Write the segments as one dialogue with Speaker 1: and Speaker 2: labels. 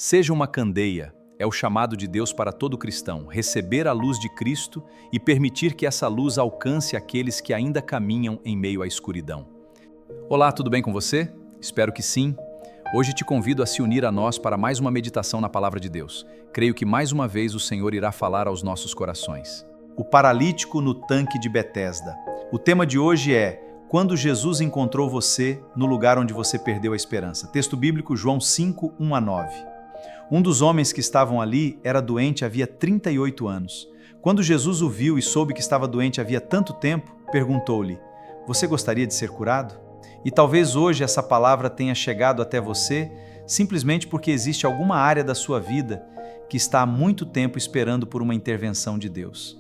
Speaker 1: Seja uma candeia, é o chamado de Deus para todo cristão, receber a luz de Cristo e permitir que essa luz alcance aqueles que ainda caminham em meio à escuridão. Olá, tudo bem com você? Espero que sim. Hoje te convido a se unir a nós para mais uma meditação na Palavra de Deus. Creio que mais uma vez o Senhor irá falar aos nossos corações. O paralítico no tanque de Betesda. O tema de hoje é Quando Jesus encontrou você no lugar onde você perdeu a esperança. Texto bíblico João 5, 1-9. Um dos homens que estavam ali era doente havia 38 anos. Quando Jesus o viu e soube que estava doente havia tanto tempo, perguntou-lhe: Você gostaria de ser curado? E talvez hoje essa palavra tenha chegado até você simplesmente porque existe alguma área da sua vida que está há muito tempo esperando por uma intervenção de Deus.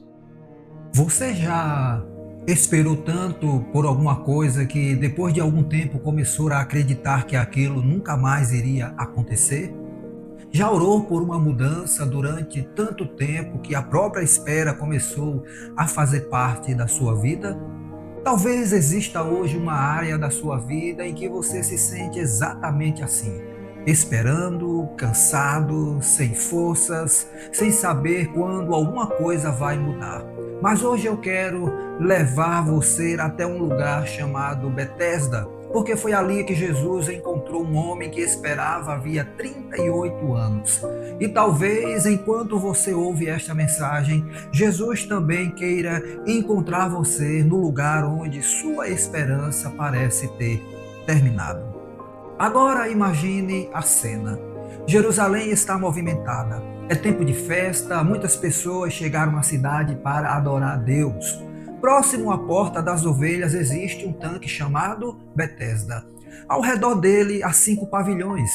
Speaker 2: Você já esperou tanto por alguma coisa que depois de algum tempo começou a acreditar que aquilo nunca mais iria acontecer? Já orou por uma mudança durante tanto tempo que a própria espera começou a fazer parte da sua vida? Talvez exista hoje uma área da sua vida em que você se sente exatamente assim, esperando, cansado, sem forças, sem saber quando alguma coisa vai mudar. Mas hoje eu quero levar você até um lugar chamado Betesda, porque foi ali que Jesus encontrou um homem que esperava havia 38 anos. E talvez enquanto você ouve esta mensagem, Jesus também queira encontrar você no lugar onde sua esperança parece ter terminado. Agora imagine a cena. Jerusalém está movimentada. É tempo de festa, muitas pessoas chegaram à cidade para adorar a Deus. Próximo à Porta das Ovelhas existe um tanque chamado Betesda. Ao redor dele há 5 pavilhões.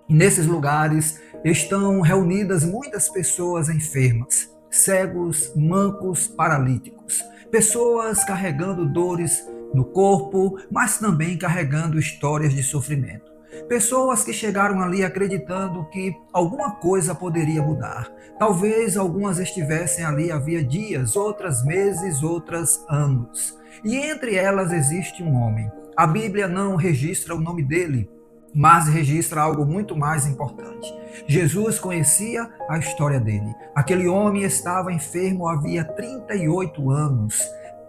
Speaker 2: E nesses lugares estão reunidas muitas pessoas enfermas, cegos, mancos, paralíticos. Pessoas carregando dores no corpo, mas também carregando histórias de sofrimento. Pessoas que chegaram ali acreditando que alguma coisa poderia mudar. Talvez algumas estivessem ali havia dias, outras meses, outras anos. E entre elas existe um homem. A Bíblia não registra o nome dele, mas registra algo muito mais importante. Jesus conhecia a história dele. Aquele homem estava enfermo havia 38 anos.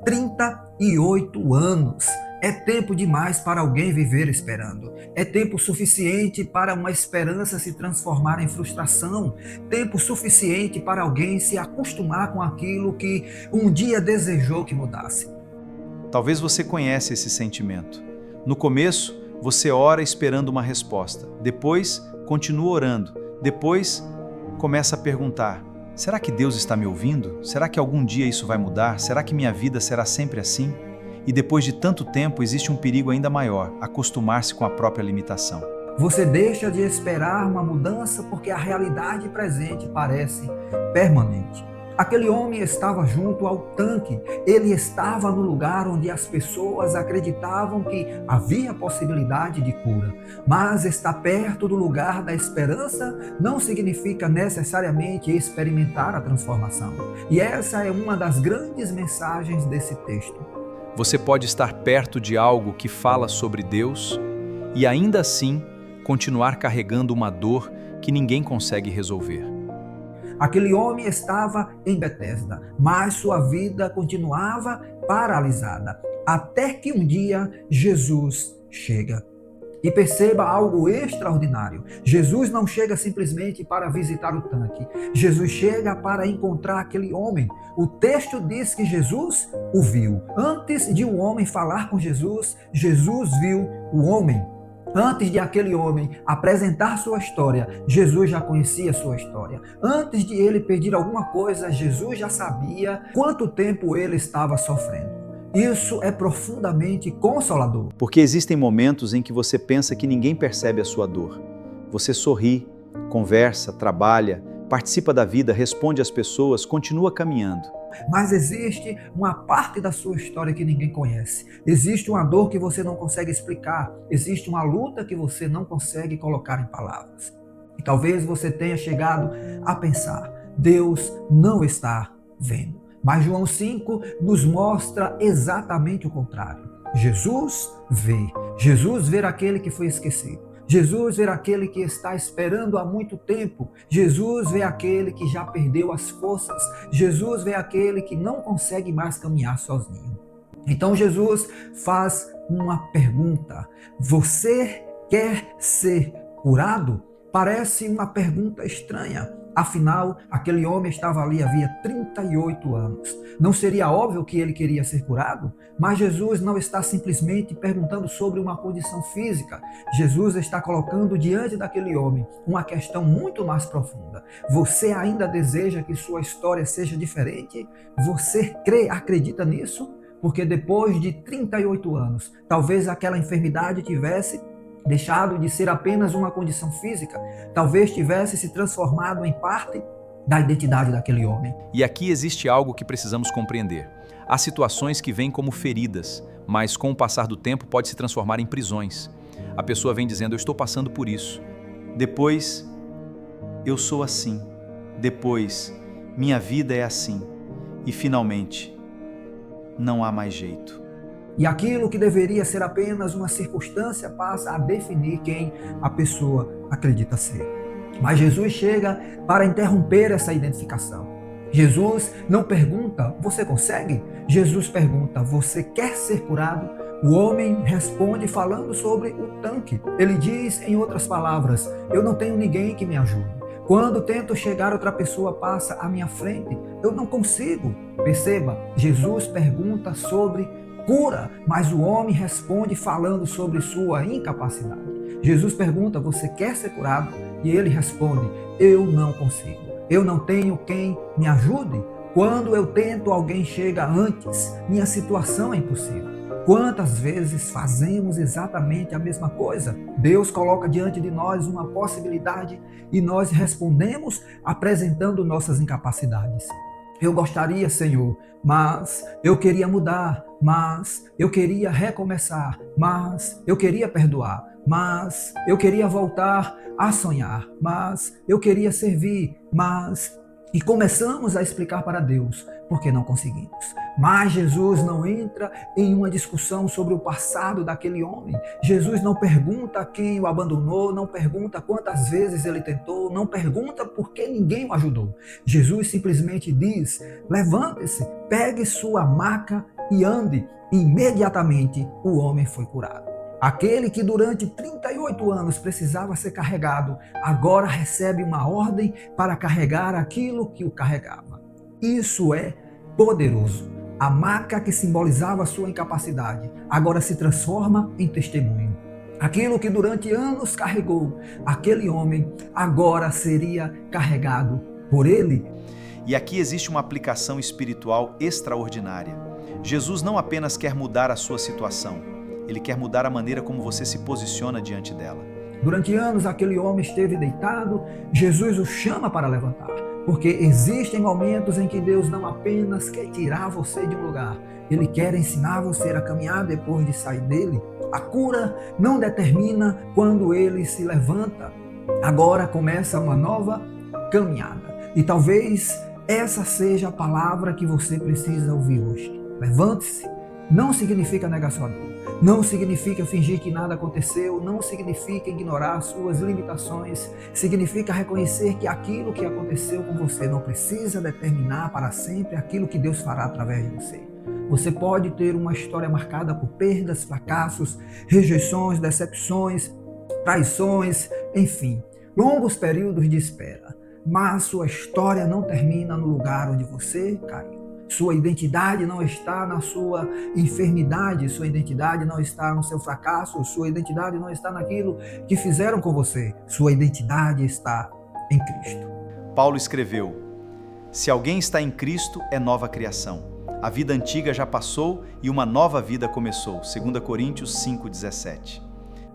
Speaker 2: 38 anos. É tempo demais para alguém viver esperando. É tempo suficiente para uma esperança se transformar em frustração. Tempo suficiente para alguém se acostumar com aquilo que um dia desejou que mudasse.
Speaker 1: Talvez você conheça esse sentimento. No começo, você ora esperando uma resposta. Depois, continua orando. Depois, começa a perguntar: será que Deus está me ouvindo? Será que algum dia isso vai mudar? Será que minha vida será sempre assim? E depois de tanto tempo, existe um perigo ainda maior: acostumar-se com a própria limitação.
Speaker 2: Você deixa de esperar uma mudança porque a realidade presente parece permanente. Aquele homem estava junto ao tanque, ele estava no lugar onde as pessoas acreditavam que havia possibilidade de cura. Mas estar perto do lugar da esperança não significa necessariamente experimentar a transformação. E essa é uma das grandes mensagens desse texto.
Speaker 1: Você pode estar perto de algo que fala sobre Deus e ainda assim continuar carregando uma dor que ninguém consegue resolver.
Speaker 2: Aquele homem estava em Betesda, mas sua vida continuava paralisada, até que um dia Jesus chega. E perceba algo extraordinário. Jesus não chega simplesmente para visitar o tanque. Jesus chega para encontrar aquele homem. O texto diz que Jesus o viu. Antes de um homem falar com Jesus, Jesus viu o homem. Antes de aquele homem apresentar sua história, Jesus já conhecia sua história. Antes de ele pedir alguma coisa, Jesus já sabia quanto tempo ele estava sofrendo. Isso é profundamente consolador.
Speaker 1: Porque existem momentos em que você pensa que ninguém percebe a sua dor. Você sorri, conversa, trabalha, participa da vida, responde às pessoas, continua caminhando.
Speaker 2: Mas existe uma parte da sua história que ninguém conhece. Existe uma dor que você não consegue explicar. Existe uma luta que você não consegue colocar em palavras. E talvez você tenha chegado a pensar: Deus não está vendo. Mas João 5 nos mostra exatamente o contrário. Jesus vê aquele que foi esquecido. Jesus vê aquele que está esperando há muito tempo. Jesus vê aquele que já perdeu as forças. Jesus vê aquele que não consegue mais caminhar sozinho. Então Jesus faz uma pergunta: você quer ser curado? Parece uma pergunta estranha. Afinal, aquele homem estava ali havia 38 anos. Não seria óbvio que ele queria ser curado? Mas Jesus não está simplesmente perguntando sobre uma condição física. Jesus está colocando diante daquele homem uma questão muito mais profunda. Você ainda deseja que sua história seja diferente? Você crê, acredita nisso? Porque depois de 38 anos, talvez aquela enfermidade tivesse deixado de ser apenas uma condição física, talvez tivesse se transformado em parte da identidade daquele homem.
Speaker 1: E aqui existe algo que precisamos compreender. Há situações que vêm como feridas, mas com o passar do tempo pode se transformar em prisões. A pessoa vem dizendo: eu estou passando por isso. Depois, eu sou assim. Depois, minha vida é assim. E finalmente, não há mais jeito.
Speaker 2: E aquilo que deveria ser apenas uma circunstância passa a definir quem a pessoa acredita ser. Mas Jesus chega para interromper essa identificação. Jesus não pergunta: você consegue? Jesus pergunta: você quer ser curado? O homem responde falando sobre o tanque. Ele diz, em outras palavras: eu não tenho ninguém que me ajude. Quando tento chegar, outra pessoa passa à minha frente. Eu não consigo. Perceba, Jesus pergunta sobre cura, mas o homem responde falando sobre sua incapacidade. Jesus pergunta: você quer ser curado? E ele responde: eu não consigo. Eu não tenho quem me ajude. Quando eu tento, alguém chega antes. Minha situação é impossível. Quantas vezes fazemos exatamente a mesma coisa? Deus coloca diante de nós uma possibilidade e nós respondemos apresentando nossas incapacidades. Eu gostaria, Senhor, mas eu queria mudar, mas eu queria recomeçar, mas eu queria perdoar, mas eu queria voltar a sonhar, mas eu queria servir, mas... E começamos a explicar para Deus porque não conseguimos. Mas Jesus não entra em uma discussão sobre o passado daquele homem. Jesus não pergunta quem o abandonou, não pergunta quantas vezes ele tentou, não pergunta por que ninguém o ajudou. Jesus simplesmente diz: levante-se, pegue sua maca e ande. Imediatamente o homem foi curado. Aquele que durante 38 anos precisava ser carregado, agora recebe uma ordem para carregar aquilo que o carregava. Isso é poderoso. A maca que simbolizava a sua incapacidade, agora se transforma em testemunho. Aquilo que durante anos carregou, aquele homem agora seria carregado por ele.
Speaker 1: E aqui existe uma aplicação espiritual extraordinária. Jesus não apenas quer mudar a sua situação, Ele quer mudar a maneira como você se posiciona diante dela.
Speaker 2: Durante anos aquele homem esteve deitado, Jesus o chama para levantar. Porque existem momentos em que Deus não apenas quer tirar você de um lugar, Ele quer ensinar você a caminhar depois de sair dele. A cura não determina quando ele se levanta. Agora começa uma nova caminhada. E talvez essa seja a palavra que você precisa ouvir hoje. Levante-se. Não significa negacionismo. Não significa fingir que nada aconteceu, não significa ignorar suas limitações, significa reconhecer que aquilo que aconteceu com você não precisa determinar para sempre aquilo que Deus fará através de você. Você pode ter uma história marcada por perdas, fracassos, rejeições, decepções, traições, enfim, longos períodos de espera, mas sua história não termina no lugar onde você caiu. Sua identidade não está na sua enfermidade, sua identidade não está no seu fracasso, sua identidade não está naquilo que fizeram com você. Sua identidade está em Cristo.
Speaker 1: Paulo escreveu: se alguém está em Cristo, é nova criação. A vida antiga já passou e uma nova vida começou. 2 Coríntios 5,17.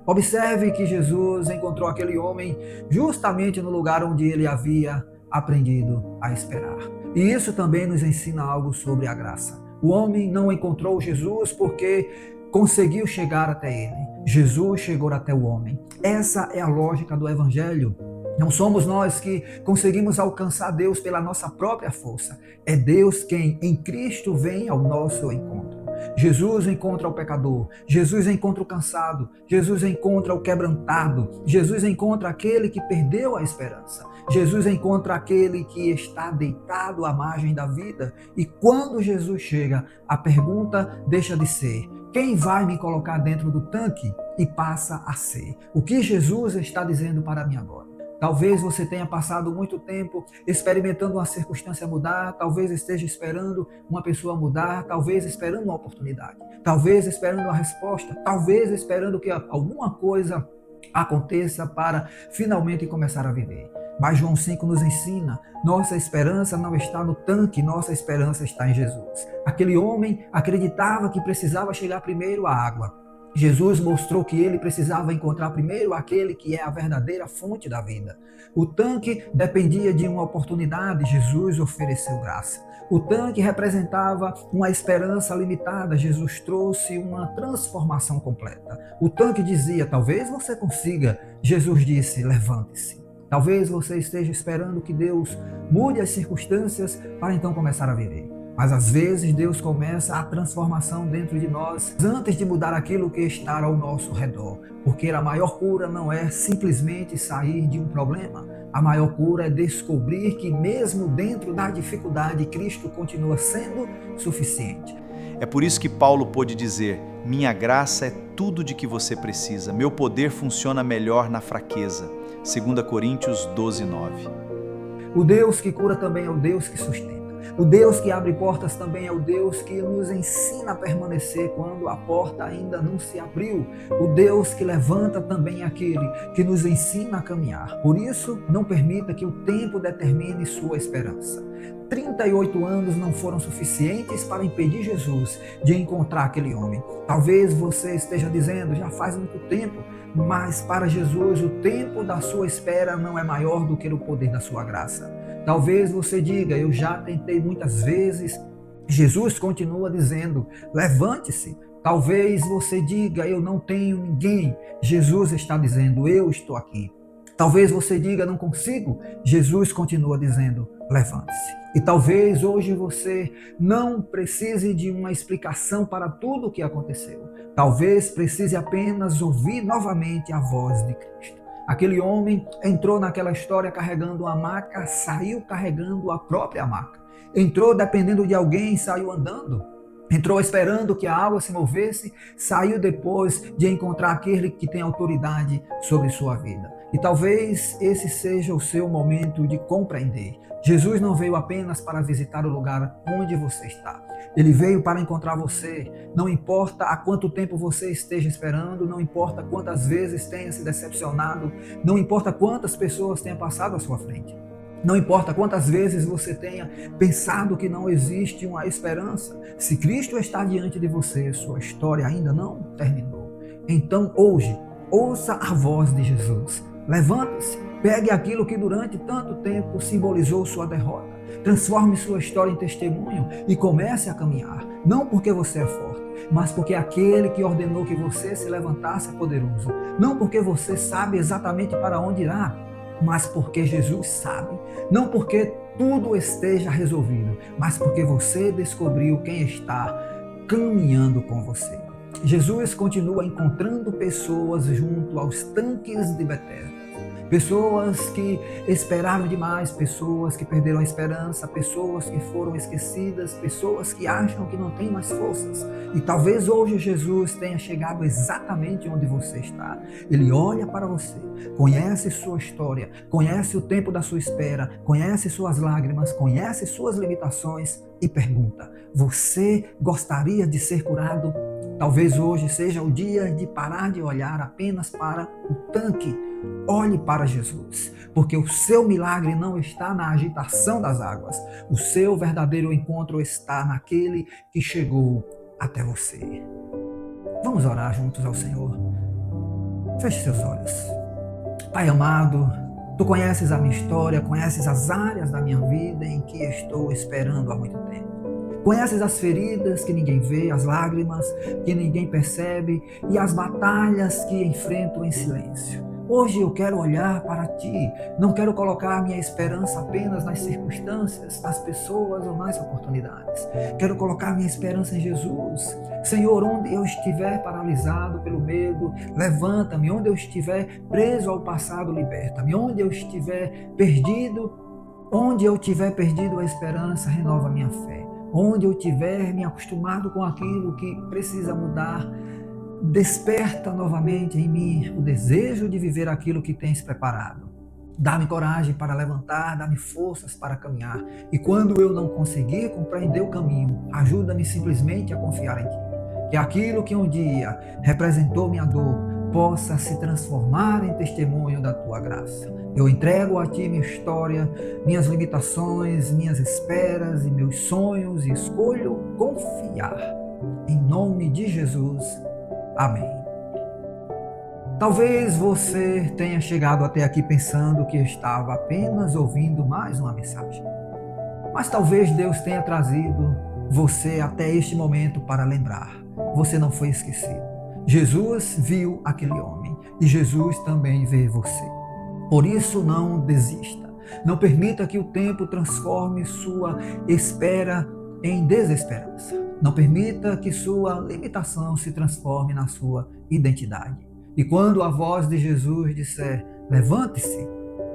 Speaker 2: Observe que Jesus encontrou aquele homem justamente no lugar onde ele havia aprendido a esperar. E isso também nos ensina algo sobre a graça. O homem não encontrou Jesus porque conseguiu chegar até ele. Jesus chegou até o homem. Essa é a lógica do Evangelho. Não somos nós que conseguimos alcançar Deus pela nossa própria força. É Deus quem em Cristo vem ao nosso encontro. Jesus encontra o pecador, Jesus encontra o cansado, Jesus encontra o quebrantado, Jesus encontra aquele que perdeu a esperança, Jesus encontra aquele que está deitado à margem da vida. E quando Jesus chega, a pergunta deixa de ser: quem vai me colocar dentro do tanque? E passa a ser: o que Jesus está dizendo para mim agora? Talvez você tenha passado muito tempo experimentando uma circunstância mudar, talvez esteja esperando uma pessoa mudar, talvez esperando uma oportunidade, talvez esperando uma resposta, talvez esperando que alguma coisa aconteça para finalmente começar a viver. Mas João 5 nos ensina: nossa esperança não está no tanque, nossa esperança está em Jesus. Aquele homem acreditava que precisava chegar primeiro à água. Jesus mostrou que ele precisava encontrar primeiro aquele que é a verdadeira fonte da vida. O tanque dependia de uma oportunidade, Jesus ofereceu graça. O tanque representava uma esperança limitada, Jesus trouxe uma transformação completa. O tanque dizia: talvez você consiga, Jesus disse: levante-se. Talvez você esteja esperando que Deus mude as circunstâncias para então começar a viver. Mas às vezes Deus começa a transformação dentro de nós antes de mudar aquilo que está ao nosso redor. Porque a maior cura não é simplesmente sair de um problema. A maior cura é descobrir que mesmo dentro da dificuldade, Cristo continua sendo suficiente.
Speaker 1: É por isso que Paulo pôde dizer: minha graça é tudo de que você precisa, meu poder funciona melhor na fraqueza. 2 Coríntios 12:9.
Speaker 2: O Deus que cura também é o Deus que sustenta. O Deus que abre portas também é o Deus que nos ensina a permanecer quando a porta ainda não se abriu. O Deus que levanta também é aquele que nos ensina a caminhar. Por isso, não permita que o tempo determine sua esperança. 38 anos não foram suficientes para impedir Jesus de encontrar aquele homem. Talvez você esteja dizendo: já faz muito tempo, mas para Jesus o tempo da sua espera não é maior do que o poder da sua graça. Talvez você diga: eu já tentei muitas vezes. Jesus continua dizendo: levante-se. Talvez você diga: eu não tenho ninguém. Jesus está dizendo: eu estou aqui. Talvez você diga: não consigo. Jesus continua dizendo: levante-se. E talvez hoje você não precise de uma explicação para tudo o que aconteceu. Talvez precise apenas ouvir novamente a voz de Cristo. Aquele homem entrou naquela história carregando uma maca, saiu carregando a própria maca. Entrou dependendo de alguém, saiu andando. Entrou esperando que a água se movesse, saiu depois de encontrar aquele que tem autoridade sobre sua vida. E talvez esse seja o seu momento de compreender. Jesus não veio apenas para visitar o lugar onde você está. Ele veio para encontrar você. Não importa há quanto tempo você esteja esperando, não importa quantas vezes tenha se decepcionado, não importa quantas pessoas tenham passado à sua frente. Não importa quantas vezes você tenha pensado que não existe uma esperança. Se Cristo está diante de você, sua história ainda não terminou. Então hoje, ouça a voz de Jesus. Levante-se, pegue aquilo que durante tanto tempo simbolizou sua derrota. Transforme sua história em testemunho e comece a caminhar. Não porque você é forte, mas porque aquele que ordenou que você se levantasse é poderoso. Não porque você sabe exatamente para onde irá, mas porque Jesus sabe. Não porque tudo esteja resolvido, mas porque você descobriu quem está caminhando com você. Jesus continua encontrando pessoas junto aos tanques de Betesda. Pessoas que esperaram demais, pessoas que perderam a esperança, pessoas que foram esquecidas, pessoas que acham que não têm mais forças. E talvez hoje Jesus tenha chegado exatamente onde você está. Ele olha para você, conhece sua história, conhece o tempo da sua espera, conhece suas lágrimas, conhece suas limitações e pergunta: você gostaria de ser curado? Talvez hoje seja o dia de parar de olhar apenas para o tanque. Olhe para Jesus, porque o seu milagre não está na agitação das águas. O seu verdadeiro encontro está naquele que chegou até você. Vamos orar juntos ao Senhor. Feche seus olhos. Pai amado, Tu conheces a minha história, conheces as áreas da minha vida em que estou esperando há muito tempo. Conheces as feridas que ninguém vê, as lágrimas que ninguém percebe e as batalhas que enfrento em silêncio. Hoje eu quero olhar para Ti, não quero colocar minha esperança apenas nas circunstâncias, nas pessoas ou nas oportunidades. Quero colocar minha esperança em Jesus. Senhor, onde eu estiver paralisado pelo medo, levanta-me. Onde eu estiver preso ao passado, liberta-me. Onde eu estiver perdido a esperança, renova minha fé. Onde eu tiver me acostumado com aquilo que precisa mudar, desperta novamente em mim o desejo de viver aquilo que tens preparado. Dá-me coragem para levantar, dá-me forças para caminhar. E quando eu não conseguir compreender o caminho, ajuda-me simplesmente a confiar em Ti. Que aquilo que um dia representou minha dor possa se transformar em testemunho da Tua graça. Eu entrego a Ti minha história, minhas limitações, minhas esperas e meus sonhos e escolho confiar. Em nome de Jesus. Amém. Talvez você tenha chegado até aqui pensando que estava apenas ouvindo mais uma mensagem. Mas talvez Deus tenha trazido você até este momento para lembrar. Você não foi esquecido. Jesus viu aquele homem e Jesus também vê você. Por isso não desista. Não permita que o tempo transforme sua espera em desesperança. Não permita que sua limitação se transforme na sua identidade. E quando a voz de Jesus disser, levante-se,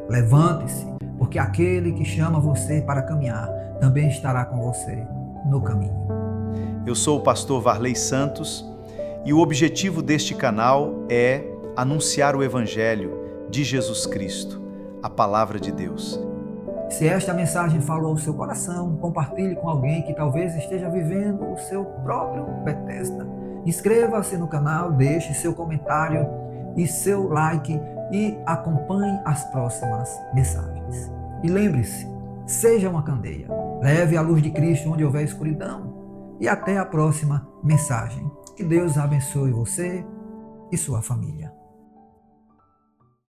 Speaker 2: levante-se, porque aquele que chama você para caminhar também estará com você no caminho.
Speaker 1: Eu sou o pastor Varley Santos e o objetivo deste canal é anunciar o Evangelho de Jesus Cristo, a Palavra de Deus.
Speaker 2: Se esta mensagem falou ao seu coração, compartilhe com alguém que talvez esteja vivendo o seu próprio Betesda. Inscreva-se no canal, deixe seu comentário e seu like e acompanhe as próximas mensagens. E lembre-se, seja uma candeia, leve a luz de Cristo onde houver escuridão. E até a próxima mensagem. Que Deus abençoe você e sua família.